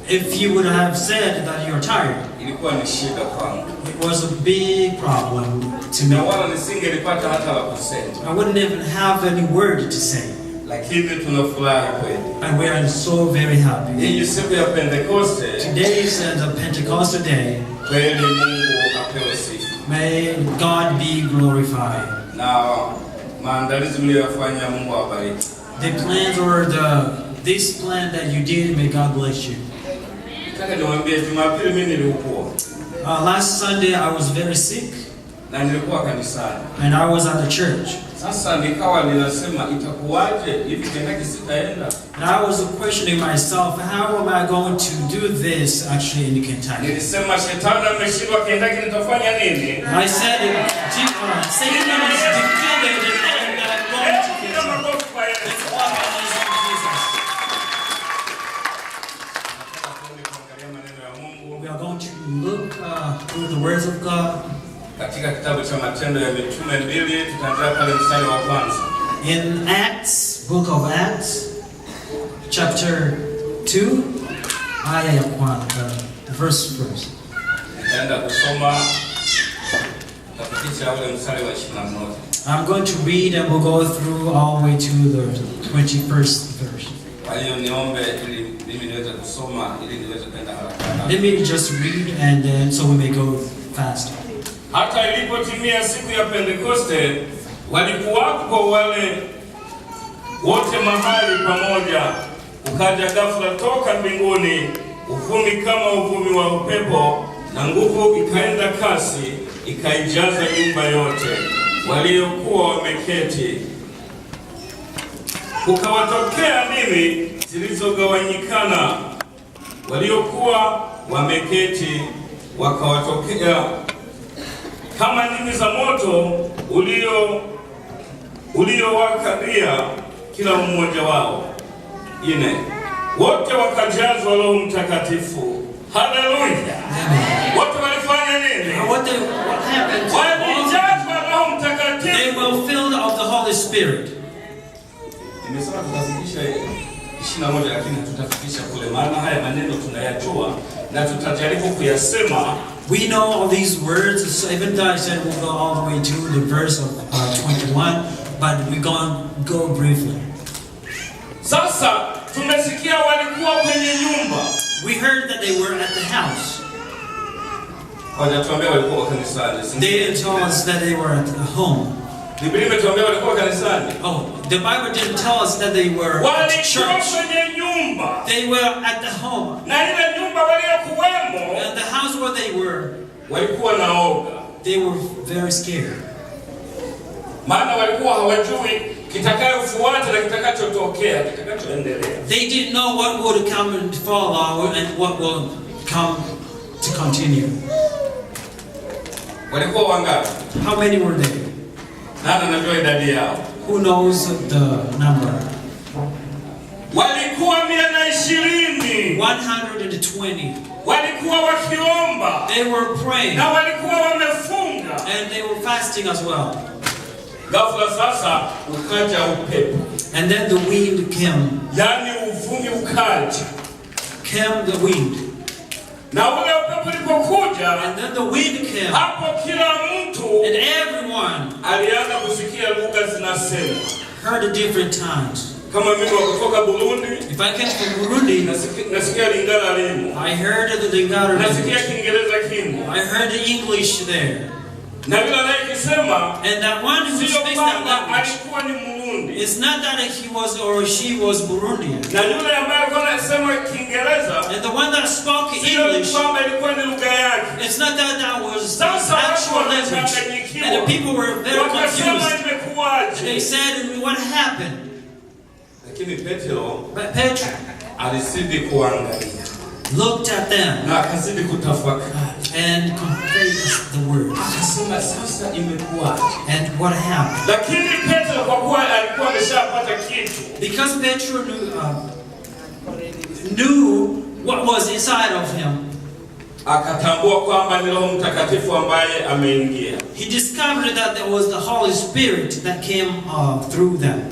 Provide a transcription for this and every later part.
If you would have said that you're tired, it was a big problem to me. I wouldn't even have any word to say. And we are so very happy. Today is the Pentecostal day. May God be glorified. Now, the plans or this plan that you did, may God bless you. Last Sunday I was very sick, and I was at the church. And I was questioning myself, how am I going to do this actually in Kentucky? I said, Satan is defeated and I'm going to Kentucky. We are going to look through the words of God. In Acts, book of Acts, chapter 2, verse. I'm going to read and we'll go through all the way to the 21st verse. Let me just read and then so we may go faster. Hata ilipotimia siku ya Pentekoste, walikuwapo wale wote mahali pamoja. Ukaja ghafla toka mbinguni uvumi kama uvumi wa upepo, na nguvu ikaenda kasi ikaijaza nyumba yote waliokuwa wameketi. Ukawatokea ndimi zilizogawanyikana, waliokuwa wameketi wakawatokea kama ndimi za moto uliowakalia kila mmoja wao. Wote wakajazwa Roho Mtakatifu. Haleluya. Wote walifanya nini? What happened? Walijazwa Roho Mtakatifu. They were filled of the Holy Spirit. Nimesema tutazidisha 21 lakini tutafikisha kule, maana haya maneno tunayajua na tutajaribu kuyasema. We know all these words, so even though I said we'll go all the way to the verse of 21, but we're going to go briefly. Sasa tumesikia walikuwa kwenye nyumba. We heard that they were at the house. Hawajatuambia walikuwa kanisani. They didn't tell us that they were at home. Biblia imetuambia walikuwa kanisani. Oh, the Bible didn't tell us that they were at the church. They were at the home. Na ile nyumba waliokuwemo, and the house where they were, walikuwa naoga. They were very scared. Maana walikuwa hawajui kitakayofuata na kitakachotokea, kitakachoendelea. They didn't know what would come and follow and what will come to continue. Walikuwa wangapi? How many were they? Nani anajua idadi yao? Who knows the number? Walikuwa 120. 120. Walikuwa wakiomba. They were praying. Na walikuwa wamefunga. And they were fasting as well. Ghafla sasa ukaja upepo. And then the wind came. Yani uvumi ukaja. Came the wind. Na ule upepo ulipokuja, and then the wind came. Hapo kila mtu and everyone alianza kusikia lugha zinasema. Heard a different tongues. Kama mimi kutoka Burundi, if I came from Burundi, nasikia Lingala limo. I heard the Lingala. Nasikia Kiingereza kimo. I heard the English there. Na yule anayesema, and that one who speaks that language, alikuwa ni Murundi. It's not that he was or she was Burundian. Na yule ambaye anasema Kiingereza, and the one that spoke English, ilikuwa ni lugha yake. It's not that was actual language. And the people were very confused. And they said, what happened? But Petro looked at them and confessed the word. And what happened? Because Petro knew what was inside of him, he discovered that there was the Holy Spirit that came through them.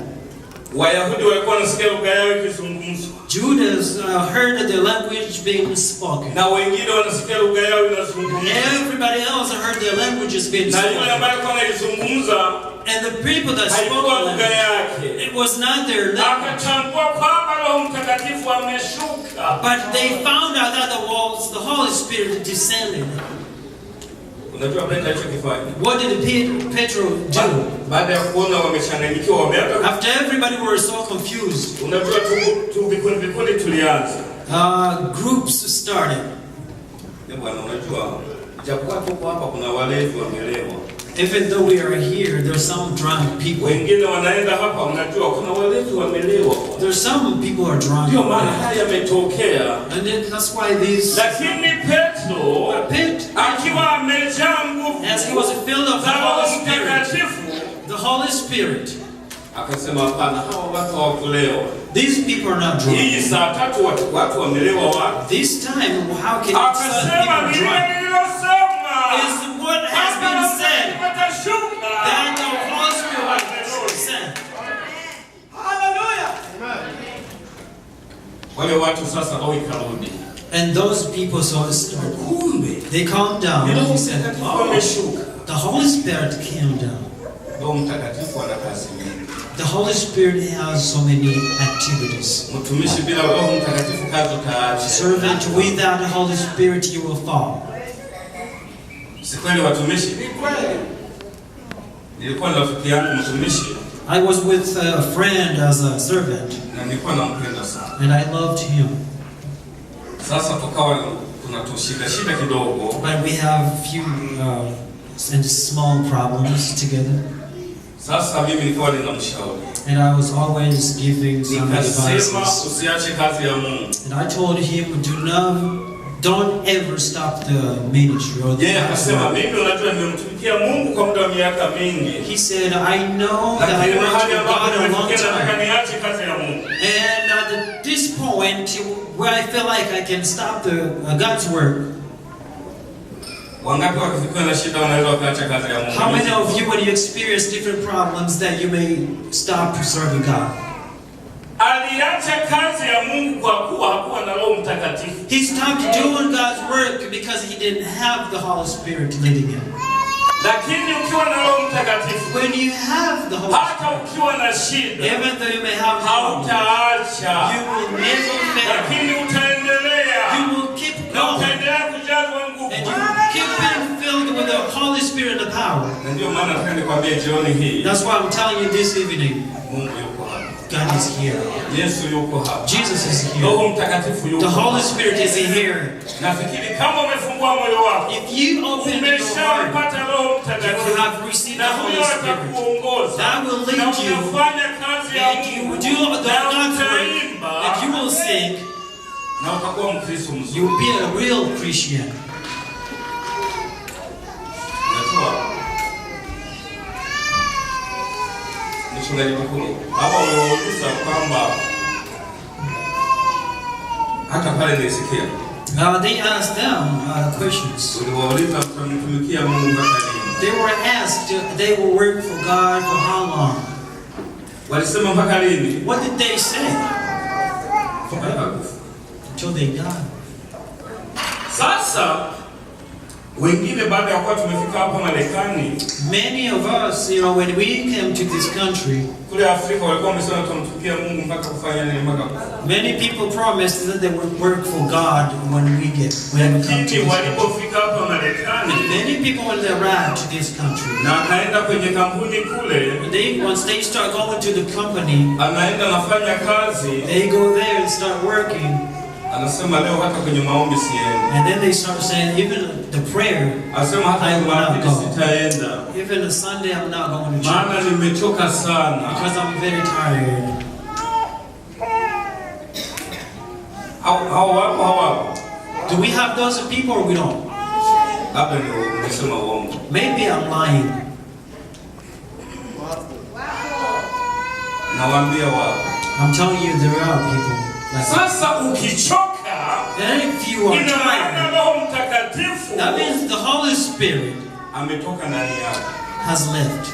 Wayahudi walikuwa wanasikia lugha yao ikizungumzwa. Judas heard the language being spoken. Na wengine wanasikia lugha yao inazungumzwa. Everybody else heard their languages being spoken. Na yule ambaye alikuwa anaizungumza, and the people that spoke lugha yake, it was not their language. Akatambua kwamba Roho Mtakatifu ameshuka. But they found out that the Holy Spirit descended. What did Petro do? After everybody were so confused, groups started. Even though we are here, there's some drunk people. There's some people are drunk. And then that's why these. As he was filled of the Holy Spirit, these people are not drunk. This time, how can people drunk? Is what has been said that the Holy Spirit will descend. Hallelujah. And those people saw they calmed down and he said, oh, the Holy Spirit came down. The Holy Spirit has so many activities. Servant, without the Holy Spirit you will fall. I was with a friend as a servant and I loved him. But we have few small problems together. And I was always giving some advices. And I told him, don't ever stop the ministry or the He said, I know that I worked with God a long time. And at this point, where I feel like I can stop God's work. How many of you, when you experience different problems, that you may stop serving God? He stopped doing God's work because he didn't have the Holy Spirit leading him. When you have the Holy Spirit, even though you may have problems, you will never fail. You will keep going. And you will keep being filled with the Holy Spirit and the power. That's why I'm telling you this evening, God is here. Jesus is here. The Holy Spirit is here. If you open your heart, you will have received the Holy Spirit. That will lead you, and you will do the God's work, and you will sing. You will be a real Christian. They asked them questions. They were asked, they will work for God for how long? What did they say? Until they died. Many of us, when we came to this country, many people promised that they would work for God when we come to this country. And many people, when they arrive to this country, once they start going to the company, they go there and start working. And then they start saying, even the prayer, I will not go. Even the Sunday, I'm not going to church because I'm very tired. Do we have those people or we don't? Maybe I'm lying. I'm telling you, there are people. And if you are tired, that means the Holy Spirit has left.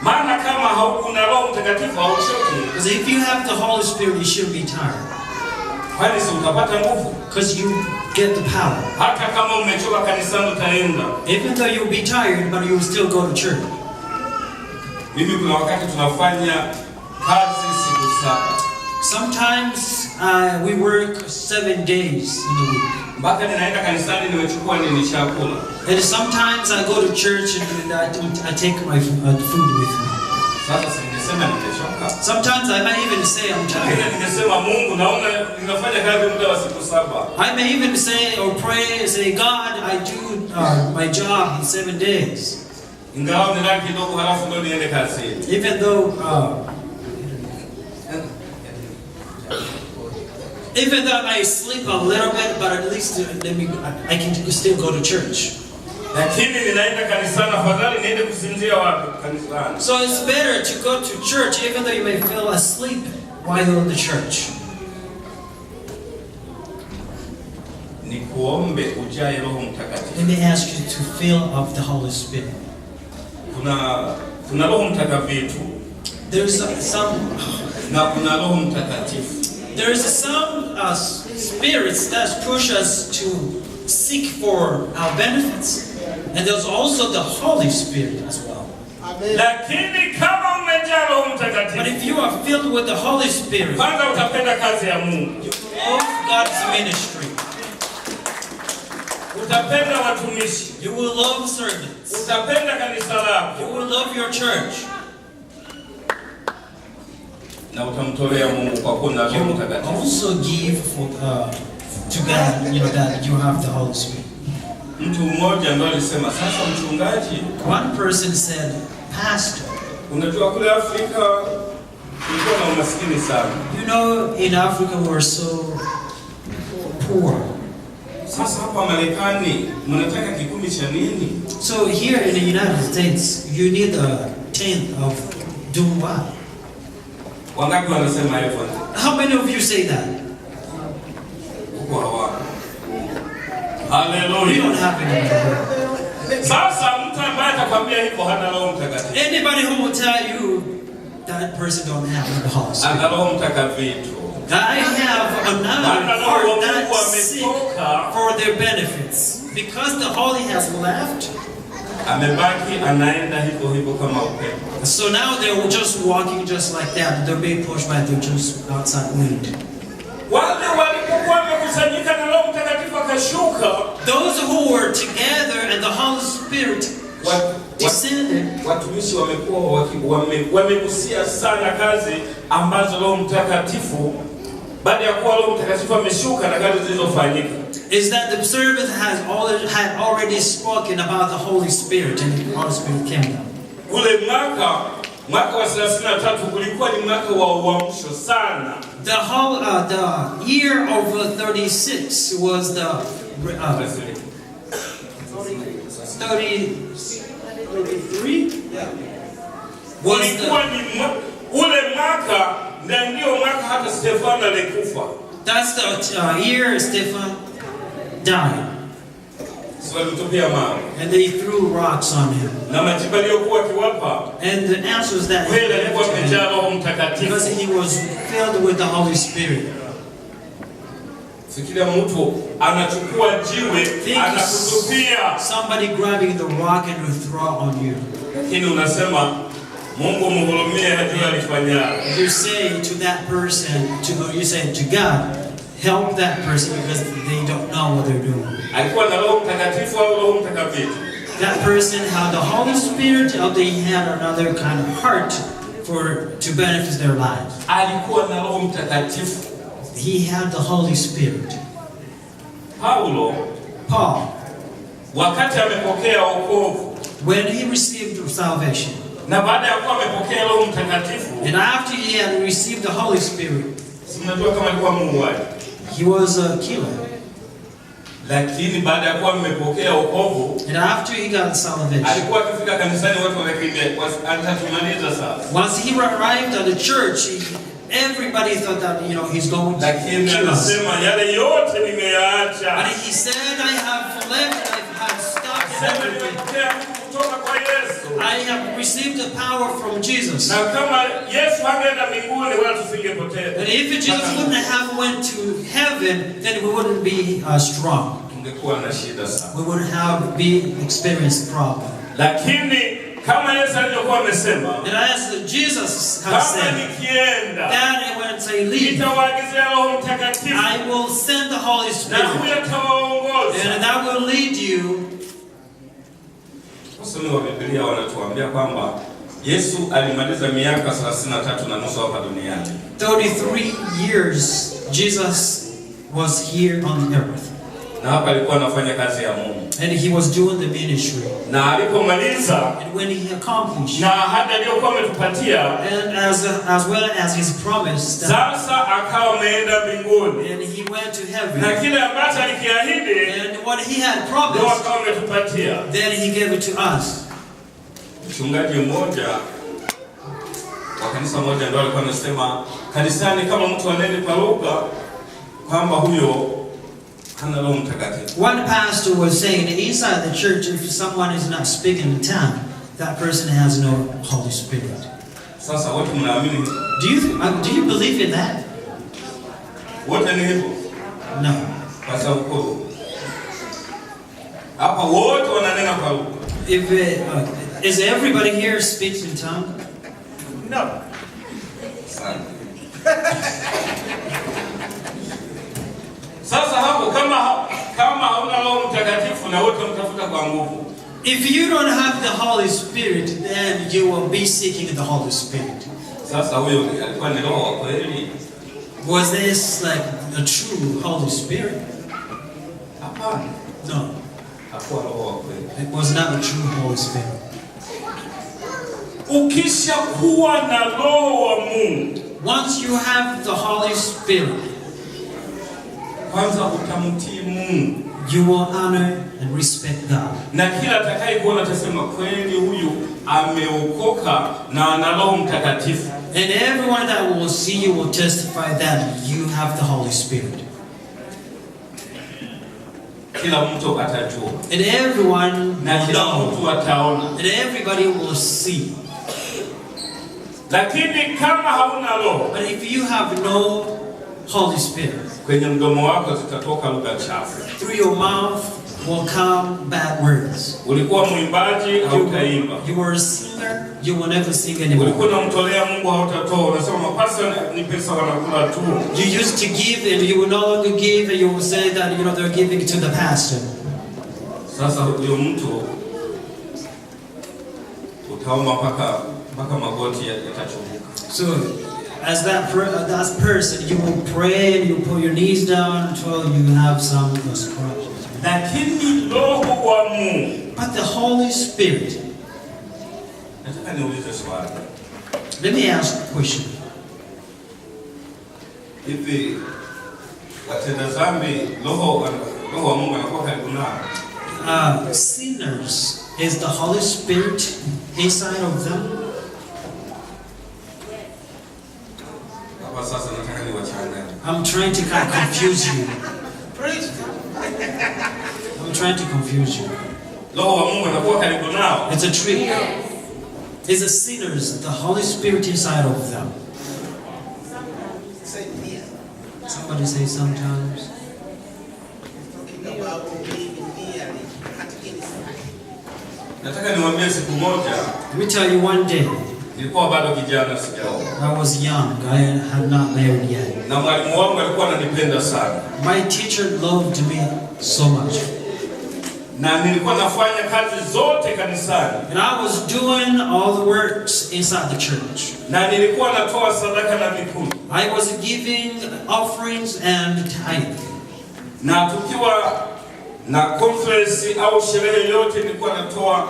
Maana kama hauna Roho Mtakatifu hauchoki. Because if you have the Holy Spirit, you shouldn't be tired. Kwani si utapata nguvu? Because you get the power. Hata kama umechoka kanisani utaenda. Even though you'll be tired, but you will still go to church. Mimi kuna wakati tunafanya kazi siku 7. Sometimes we work 7 days in the week. Mpaka ninaenda kanisani nimechukua nini chakula. And sometimes I go to church and I take my food with me. Sasa singesema nimechoka. Sometimes I might even say I'm tired. Ningesema Mungu naona ninafanya kazi muda wa siku 7. I may even say or pray and say, God, I do my job in 7 days. Ingawa nilala kidogo halafu ndo niende kazini. Even though I might sleep a little bit, but at least I can still go to church. Lakini ninaenda kanisani afadhali niende kusinzia wapi kanisani. So it's better to go to church even though you may feel asleep while you're in the church. Nikuombe ujae Roho Mtakatifu. Let me ask you to fill up the Holy Spirit. Kuna Roho Mtakatifu. There's some na kuna Roho Mtakatifu. There's some spirits that push us to seek for our benefits. And there's also the Holy Spirit as well. Amen. But if you are filled with the Holy Spirit, you love God's ministry. You will love servants. You will love your church. Na utamtolea Mungu kwa kuwa na Roho Mtakatifu. Also give to God, that you have the Holy Spirit. Mtu mmoja ndo alisema sasa mchungaji. One person said, Pastor, unajua kule Afrika kulikuwa na umaskini sana. You know, in Africa we were so poor. Sasa hapa Marekani mnataka kikumi cha nini? So here in the United States, you need a tenth of doing what? Wangapi wanasema hivyo? How many of you say that? Uko hawa. Hallelujah. We don't have any. Sasa mtu ambaye atakwambia hivyo hana Roho Mtakatifu. Anybody who will tell you that person don't have the Holy Spirit. Ana Roho Mtakatifu. I have another heart that's sick for their benefits. Because the Holy has left, amebaki anaenda hivyo hivyo kama upepo. So now they're just walking just like that. They're being pushed by the just outside wind. Wale walipokuwa wamekusanyika na Roho Mtakatifu akashuka, those who were together and the Holy Spirit descended. Watumishi wamekuwa wamegusia sana kazi ambazo Roho Mtakatifu baada ya kuwa Roho Mtakatifu ameshuka na kazi zilizofanyika. Is that the servant had already spoken about the Holy Spirit and the Holy Spirit came down. Ule mwaka wa 33 kulikuwa ni mwaka wa uamsho sana. The year of 36 was the 33. Kulikuwa ni ule mwaka ndio mwaka hata Stefano alikufa. That's the year Stephen died. And they threw rocks on him. And the answer is that because he was filled with the Holy Spirit. Somebody grabbing the rock and will throw on you. You say to that person, you say to God, help that person because they don't know what they're doing. That person had the Holy Spirit, or they had another kind of heart to benefit their lives. He had the Holy Spirit. Paul, when he received salvation, and after he had received the Holy Spirit, he was a killer. And after he got salvation, once he arrived at the church, everybody thought that he's going to kill us. But he said, I have left, I have stopped everything. I I have received the power from Jesus. Na kama Yesu hangeenda mbinguni wala tusingepotea. And if Jesus wouldn't have went to heaven, then we wouldn't be strong. Tungekuwa na shida sana. We wouldn't have experienced problem. Lakini kama Yesu alivyokuwa amesema, and as Jesus has said, that when I leave, I will send the Holy Spirit, and that will lead you. Wasomi wa Biblia wanatuambia kwamba Yesu alimaliza miaka 33 na nusu hapa duniani. 33 years Jesus was here on the earth. Na hapa alikuwa anafanya kazi ya Mungu. And he was doing the ministry. Na alipomaliza, and when he accomplished, na ahadi aliyokuwa ametupatia, and as well as his promise, sasa akawa ameenda mbinguni. And he went to heaven. Na kile ambacho alikiahidi, and what he had promised, ndio akawa ametupatia. Then he gave it to us. Mchungaji mmoja wa kanisa moja ndio alikuwa anasema kanisani kama mtu anene kwa lugha kwamba huyo one pastor was saying inside the church, if someone is not speaking in tongue, that person has no Holy Spirit. Do you believe in that? No. If is everybody here speaks in tongue? No. Sasa hapo kama hauna Roho Mtakatifu na wote mtafuta kwa nguvu. If you don't have the Holy Spirit, then you will be seeking the Holy Spirit. Sasa huyo alikuwa ni roho wa kweli? Was this like a true Holy Spirit? Hapana. No. Hakuwa roho wa kweli. It was not a true Holy Spirit. Ukishakuwa na roho wa Mungu, once you have the Holy Spirit, kwanza utamtii Mungu. You will honor and respect God. Na kila atakayekuona atasema kweli huyu ameokoka na ana Roho Mtakatifu. And everyone that will see you will testify that you have the Holy Spirit. Kila mtu atajua. And everyone will know. Ataona. And everybody will see. Lakini kama hauna roho, but if you have no Holy Spirit, kwenye mdomo wako zitatoka lugha chafu. Through your mouth will come bad words. Ulikuwa mwimbaji hautaimba. You were a singer, you will never sing anymore. Ulikuwa unamtolea Mungu hautatoa. Unasema mapasa ni pesa wanakula tu. You used to give and you will no longer give, and you will say that they're giving to the pastor. Sasa huyo mtu utaomba mpaka magoti yatachomoka. So as that person, you will pray and you put your knees down until you have some scratches. Lakini roho wa Mungu, but the Holy Spirit. Nataka niulize swali. Let me ask a question. Hivi watenda dhambi roho wa Mungu anakuwa karibu nao? Sinners, is the Holy Spirit inside of them? I'm trying to kind of confuse you. I'm trying to confuse you. It's a trick. It's the sinners, the Holy Spirit inside of them. Somebody say sometimes. Let me tell you one day. I was young. I had not married yet. My teacher loved me so much. And I was doing all the works inside the church. I was giving offerings and tithing. Na conference au sherehe yote nilikuwa natoa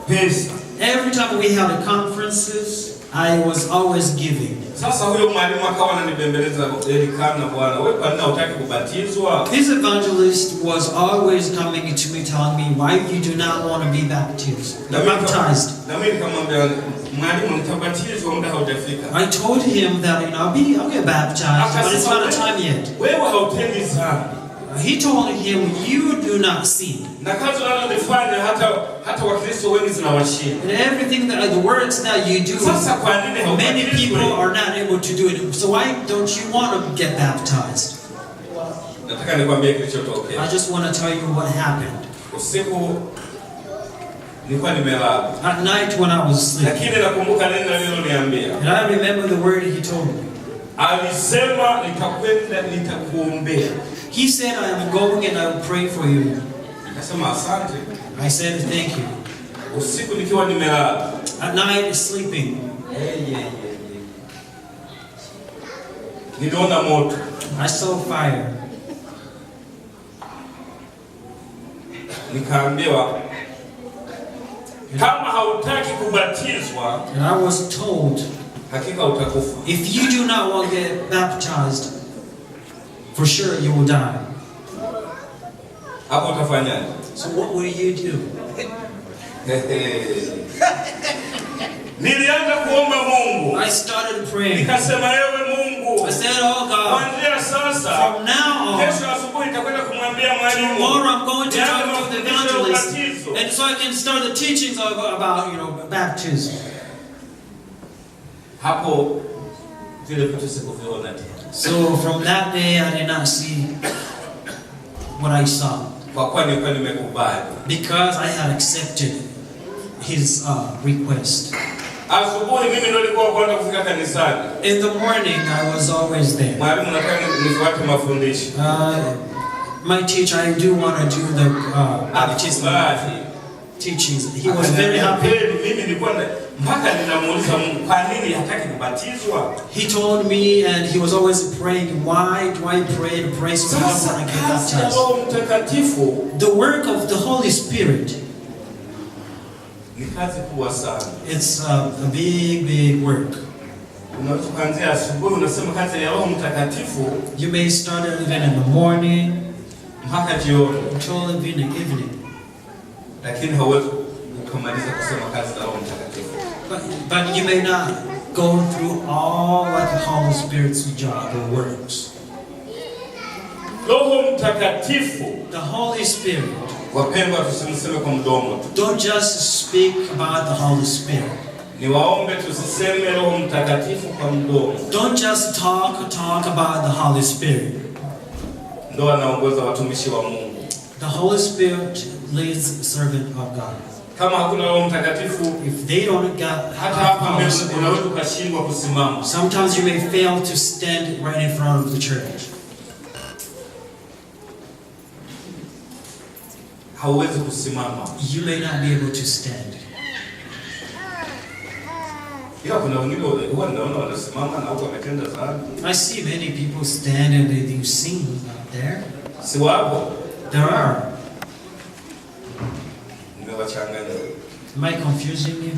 pesa. Every time we had conferences, I was always giving. Sasa huyo mwalimu akawa ananibembeleza, Elikana bwana, wewe kwa nini hutaki kubatizwa? This evangelist was always coming to me telling me why you do not want to be baptized. Na mimi nikamwambia mwalimu nitabatizwa muda haujafika. I told him that I'll get baptized, but it's not a time yet. Wewe hautendi sana. He told him, you do not sin. And everything that the words that you do, many people are not able to do it. So why don't you want to get baptized? I just want to tell you what happened. At night when I was sleeping, and I remember the word he told me. He said, I am going and I will pray for you. I said, thank you. At night, sleeping, I saw fire. And I was told, if you do not want to get baptized, for sure you will die. So what will you do? I started praying. I said, oh God, from now on, tomorrow I'm going to talk to the evangelist, and so I can start the teachings about baptism. So from that day I did not see what I saw, because I had accepted his request. In the morning I was always there. My teacher, I do want to do the baptism teachings. He was very happy. He told me, and he was always praying, why do I pray and pray so hard when I get baptized? The work of the Holy Spirit, it's a big work. You may start it even in the morning until evening. But you may not go through all like the Holy Spirit's job or works. The Holy Spirit. Don't just speak about the Holy Spirit. Don't just talk about the Holy Spirit. The Holy Spirit leads the servant of God. If they don't get Holy Spirit, sometimes you may fail to stand right in front of the church. You may not be able to stand. I see many people stand and they sing out there. There are. Am I confusing you?